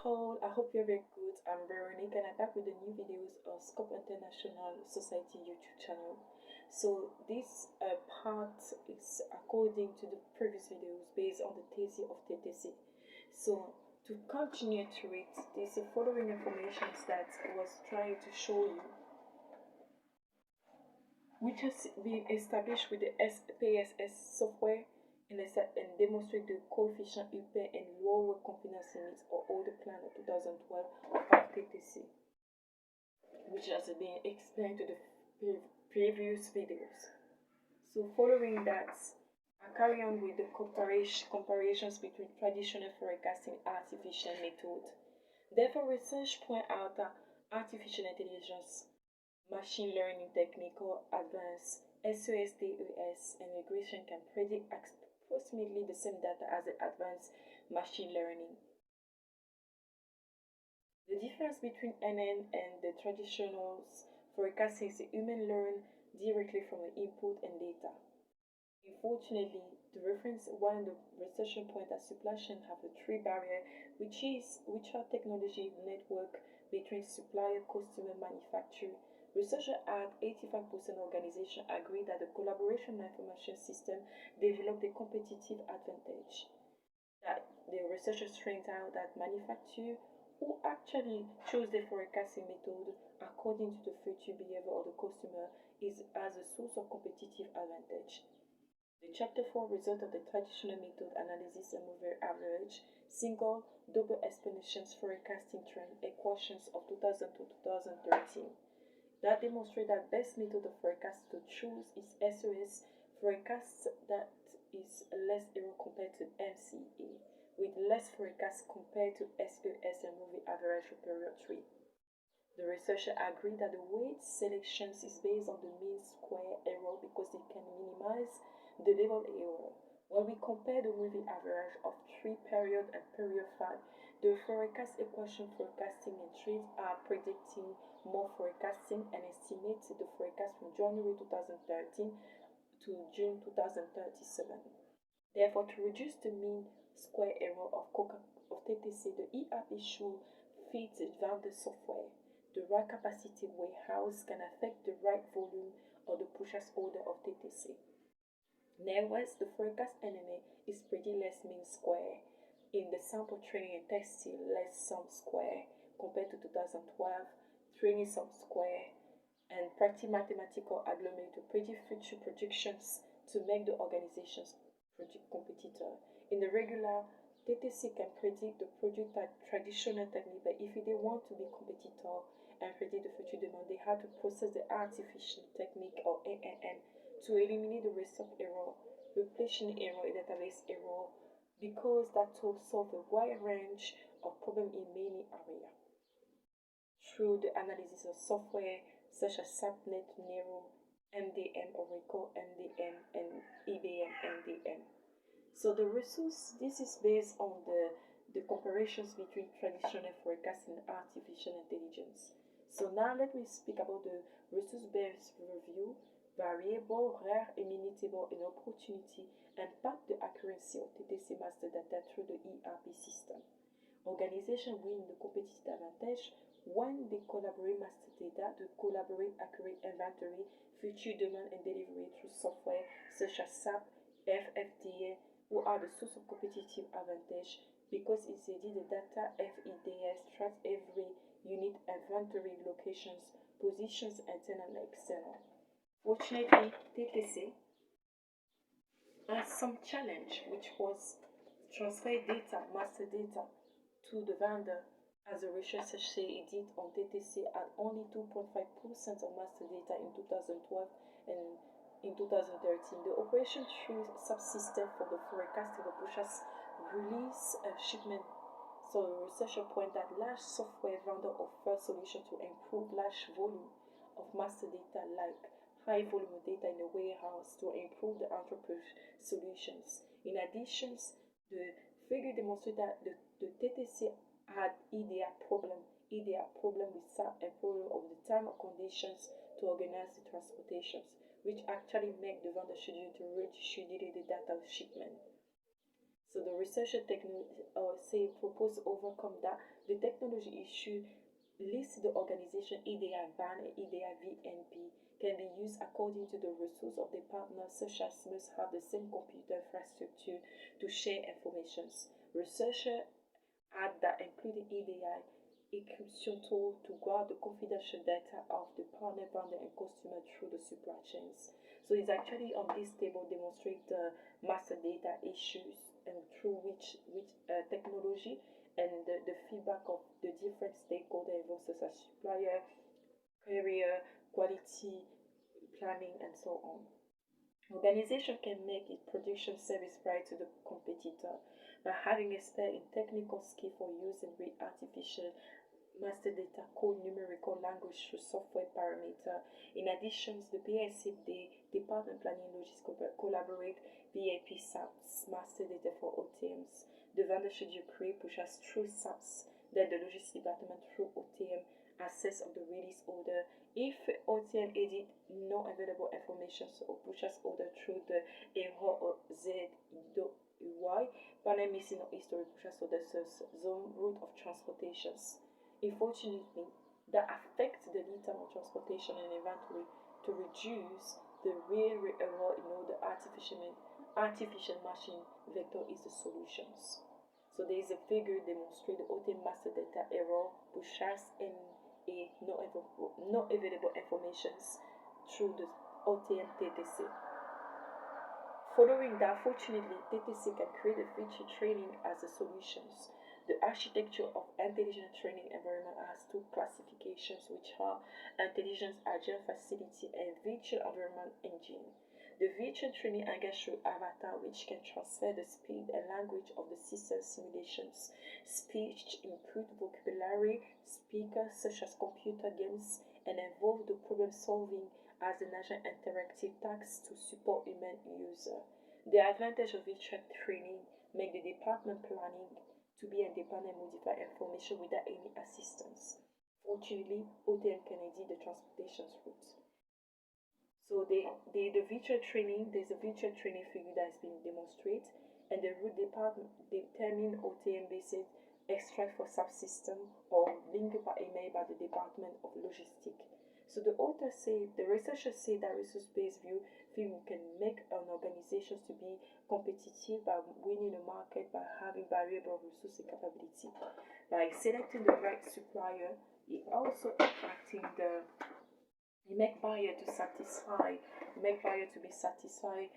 all, I hope you're very good. I'm Veronique and I'm back with the new videos of Scope International Society YouTube channel. So this part is according to the previous videos based on the thesis of TTC. So to continue to it, there's the following information that I was trying to show you, which has been established with the SPSS software and demonstrate the coefficient UP and lower confidence limits of all the plan of 2012 of TTC, which has been explained to the previous videos. So following that, I carry on with the comparisons between traditional forecasting and artificial method. Therefore, research point out that artificial intelligence, machine learning technique or advanced SOSDES and regression can predict approximately the same data as the advanced machine learning. The difference between NN and the traditional forecasting is the human learn directly from the input and data. Unfortunately, the reference one of the research point at supply chain have the three barrier, which are technology network between supplier, customer, manufacturer. Researchers at 85% organization agree that the collaboration information system developed a competitive advantage. That the researchers strength out that manufacturer who actually chose the forecasting method according to the future behavior of the customer is as a source of competitive advantage. The chapter 4 result of the traditional method analysis and moving average, single, double explanations forecasting trend equations of 2000 to 2013. That demonstrate that best method of forecast to choose is SOS forecast that is less error compared to MCA, with less forecast compared to SOS and moving average for period 3. The researchers agree that the weight selections is based on the mean square error because it can minimize the level error. When we compare the moving average of 3 period and period 5, the forecast equation forecasting and trades are predicting more forecasting and estimate the forecast from January 2013 to June 2037. Therefore, to reduce the mean square error of TTC, the ERP should fit the vendor software. The right capacity warehouse can affect the right volume of the purchase order of TTC. Nevertheless, the forecast NNA is pretty less mean square. In the sample training and testing, less sum square compared to 2012, training sum square, and practice mathematical agglomerate to predict future projections to make the organization's project competitor. In the regular, TTC can predict the project by traditional technique, but if they want to be competitor and predict the future demand, they have to process the artificial technique or ANN to eliminate the risk of error, replacement error, and database error, because that will solve a wide range of problems in many areas. Through the analysis of software such as SAPnet, Nero, MDM, Oracle, MDM, and IBM MDM. So the resource, this is based on the comparisons between traditional forecasting and artificial intelligence. So now let me speak about the resource-based review, variable, rare, immutable, and opportunity, and pack the accuracy of TTC master data through the ERP system. Organization win the competitive advantage when they collaborate master data to collaborate accurate inventory, future demand and delivery through software such as SAP, FFDA, who are the source of competitive advantage because it's the data FEDS tracks every unit inventory locations, positions internal and external. Fortunately, TTC has some challenge, which was transfer data, master data, to the vendor. As the researchers say, it did on TTC at only 2.5% of master data in 2012 and in 2013. The operation through subsystem for the forecasting of purchase, release, and shipment. So the researcher point that large software vendor offer solution to improve large volume of master data like high volume of data in the warehouse to improve the enterprise solutions. In addition, the figure demonstrated that the TTC had EDA problem with SAP and problem of the time of conditions to organize the transportations, which actually make the vendor schedule to reschedule the data of shipment. So the researcher propose to overcome that. The technology issue lists the organization EDI VAN and EDI VNP can be used according to the resource of the partners, such as must have the same computer infrastructure to share informations. Researchers add that including EDI encryption tool to guard the confidential data of the partner, vendor, and customer through the supply chains. So it's actually on this table demonstrate the master data issues and through which technology and the feedback of the different stakeholders involved such as supplier, carrier, quality, planning, and so on. Organization can make its production service prior to the competitor by having expert in technical skill for using with artificial master data code numerical language through software parameter. In addition, the PSC, the Department Planning Logistics collaborate VIP SAPs, master data for OTMs. The vendor should create pushes through SAPs, then the logistics department through OTM access of the release order. If OTM edit no available information or pushes order through the error or ZY, panel missing or history pushes order zone route of transportations. Unfortunately, that affects the lead time of transportation and inventory to reduce the real error the artificial machine vector is the solutions. So there is a figure demonstrate the OTM master data error pushes in a no available informations through the OTM TTC. Following that, fortunately, TTC can create a feature training as a solutions. The architecture of intelligent training environment has two classifications, which are intelligence agent facility and virtual environment engine. The virtual training engages through avatar, which can transfer the speed and language of the system simulations, speech, improved vocabulary, speakers such as computer games, and involve the problem solving as an agent interactive tasks to support human user. The advantage of virtual training make the department planning to be independent and modify information without any assistance. Fortunately, OTM can edit the transportation routes. So the virtual training, there's a virtual training figure that has been demonstrated, and the route department determine OTM based extract for subsystem or linked by email by the Department of Logistics. So the researchers say that resource-based view can make an organization to be competitive by winning the market by having variable resource capability. By selecting the right supplier, it also attracting make buyer to be satisfied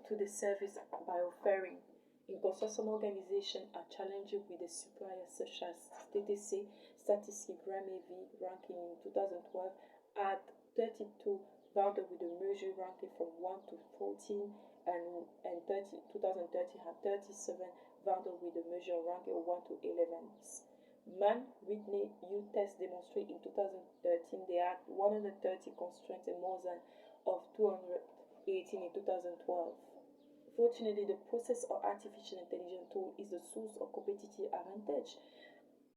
to the service by offering. In some organizations are challenging with the suppliers such as TTC, Statistics Grammy V ranking in 2012 at 32 vendor with a measure ranking from 1 to 14 and 2030 had 37 vendor with a measure ranking of 1 to 11. Man Whitney U test demonstrate in 2013 they had 130 constraints and more than of 218 in 2012. Fortunately, the process of artificial intelligence tool is the source of competitive advantage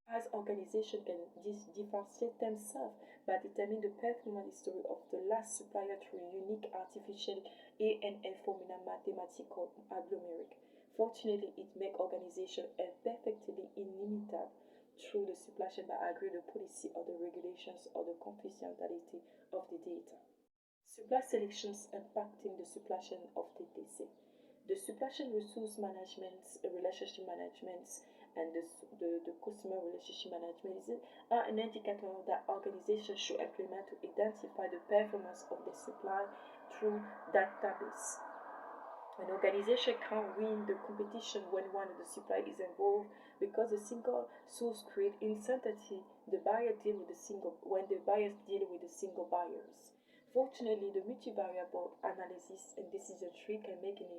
as organizations can differentiate themselves by determining the performance history of the last supplier through unique artificial ANN formula mathematical agglomerate. Fortunately, it makes organizations perfectly inimitable through the supply chain by agreeing the policy or the regulations or the confidentiality of the data. Supply selections impacting the supply chain of TTC. The supply chain resource management, relationship management, and the customer relationship management are an indicator that organizations should implement to identify the performance of the supply through database. An organization can't win the competition when one of the suppliers is involved because the single source creates uncertainty. The buyer deal with the single when the buyers deal with the single buyers. Fortunately, the multivariable analysis and decision tree can make in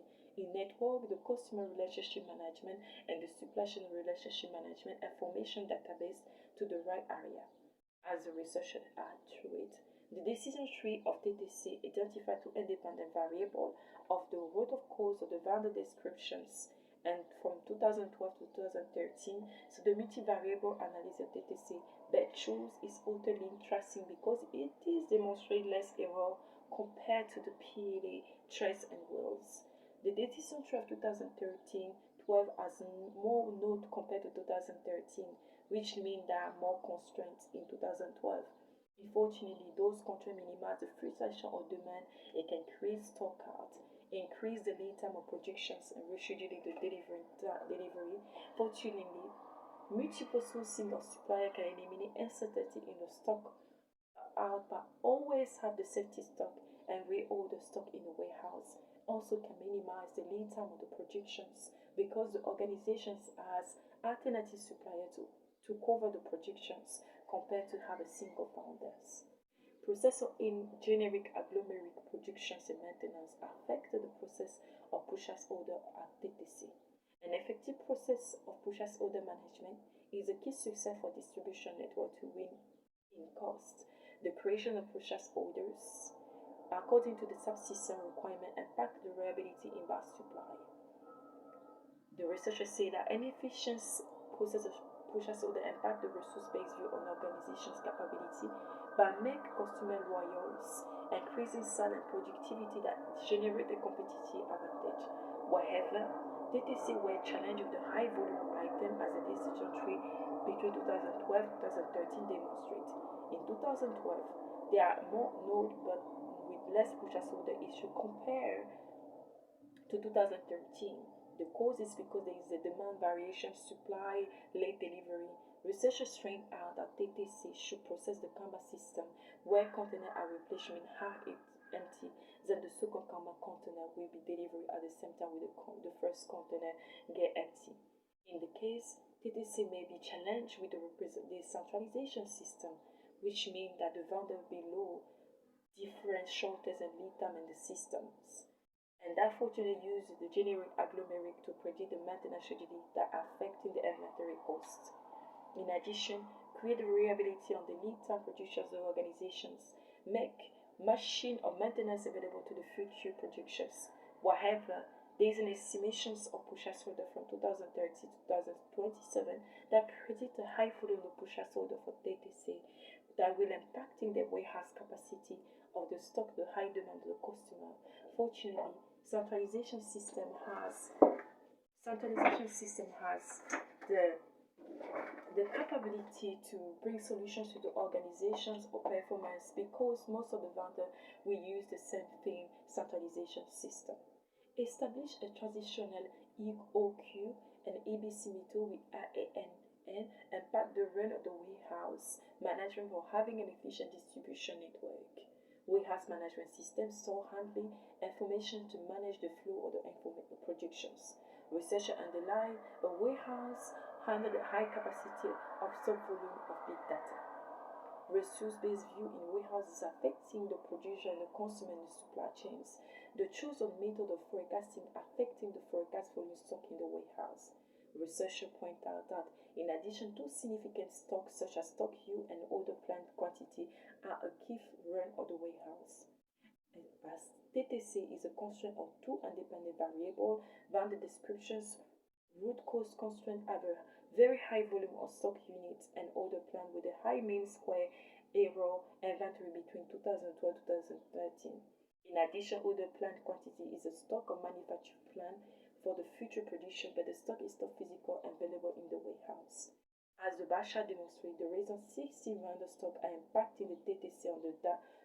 network the customer relationship management and the supply chain relationship management information database to the right area as the researcher add to it. The decision tree of TTC identified two independent variables of the root of cause of the vendor descriptions and from 2012 to 2013, so the multivariable analysis of TTC but choose is auto-link tracing because it is demonstrate less error compared to the PLA trace and wheels. The decision tree of 2013 to 2012 has more nodes compared to 2013, which means there are more constraints in 2012. Unfortunately, those constraints minimize the fluctuation of demand. It can create stock out, increase the lead time of projections, and reschedule the delivery. Fortunately, multiple sourcing of supplier can eliminate uncertainty in the stock out, but always have the safety stock and reorder stock in the warehouse. Also can minimize the lead time of the projections because the organizations has alternative supplier to cover the projections compared to have a single founders. Processor in generic agglomeric projections and maintenance affected the process of purchase order at TTC. An effective process of purchase order management is a key success for distribution network to win in cost. The creation of purchase orders according to the subsystem requirement impact the reliability in batch supply. The researchers say that an efficient process of purchase order impact the resource-based view on organization's capability by making customer loyals, increasing sales and productivity that generate a competitive advantage. However, TTC were challenged with the high volume item as a decision tree between 2012 and 2013 demonstrate. In 2012, there are more nodes but with less purchase order issue compared to 2013. The cause is because there is a demand variation, supply, late delivery. Researchers trained out that TTC should process the Kanban system where containers are replaced when half empty, then the second Kanban container will be delivered at the same time with the first container get empty. In the case, TTC may be challenged with the centralization system, which means that the vendor below different shortages and lead time in the systems. And that fortunately uses the generic agglomeric to predict the maintenance schedule that affecting the inventory cost. In addition, create reliability on the lead time producers or organizations, make machine or maintenance available to the future projections. However, there is an estimation of purchase order from 2030 to 2027 that predict a high volume of purchase order for TTC that will impacting the warehouse capacity of the stock, the high demand of the customer. Fortunately, centralization system has the capability to bring solutions to the organizations or performance because most of the vendors will use the same thing centralization system. Establish a transitional EOQ and ABC method with IANN impact the run of the warehouse management for having an efficient distribution network. Warehouse management system store handling information to manage the flow of the projections. Researchers underline a warehouse handle the high capacity of sub-volume of big data. Resource-based view in warehouse is affecting the producer and the consumer and the supply chains. The choice of method of forecasting affecting the forecast volume stock in the warehouse. Researchers point out that in addition to significant stocks such as stock yield and order planned quantity are a key run of the warehouse. As TTC is a constraint of two independent variables, vendor descriptions, root cause constraint have a very high volume of stock units and order plan with a high mean square error inventory between 2012 and 2013. In addition, order planned quantity is a stock or manufacture plan for the future production, but the stock is not physical and available in the warehouse. As the bar chart demonstrates, the reason 60 vendor stock are impacting the TTC on the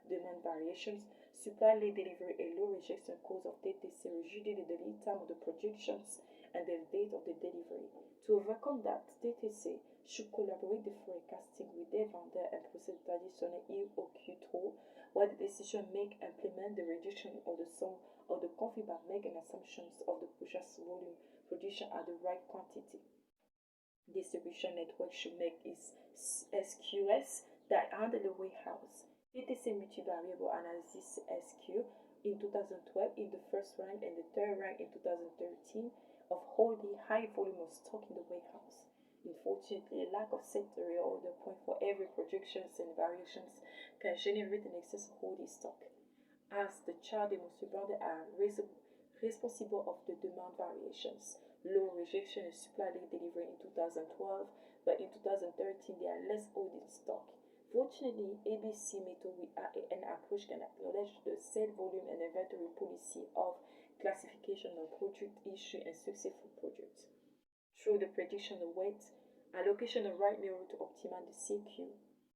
demand variations, supply late delivery, a low rejection cause of TTC, usually the lead time of the projections and the date of the delivery. To overcome that, TTC should collaborate the forecasting with their vendor and process traditional EOQ tool, where the decision make implement the reduction of the sum of the config by making assumptions of the purchase volume production at the right quantity. Distribution network should make its SQS that handle the warehouse. TTC multivariable analysis SQ in 2012 in the first rank and the third rank in 2013 of holding high volume of stock in the warehouse. Unfortunately, a lack of set reorder point for every projections and variations can generate an excess of holding stock. As the chart demonstrates, vendors are responsible of the demand variations. Low rejection and supply late delivery in 2012, but in 2013 there are less holding stock. Fortunately, ABC method with IAN approach can acknowledge the sale volume and inventory policy of classification of project issue and successful projects. Through the prediction of weight, allocation of right neuron to optimize the CQ,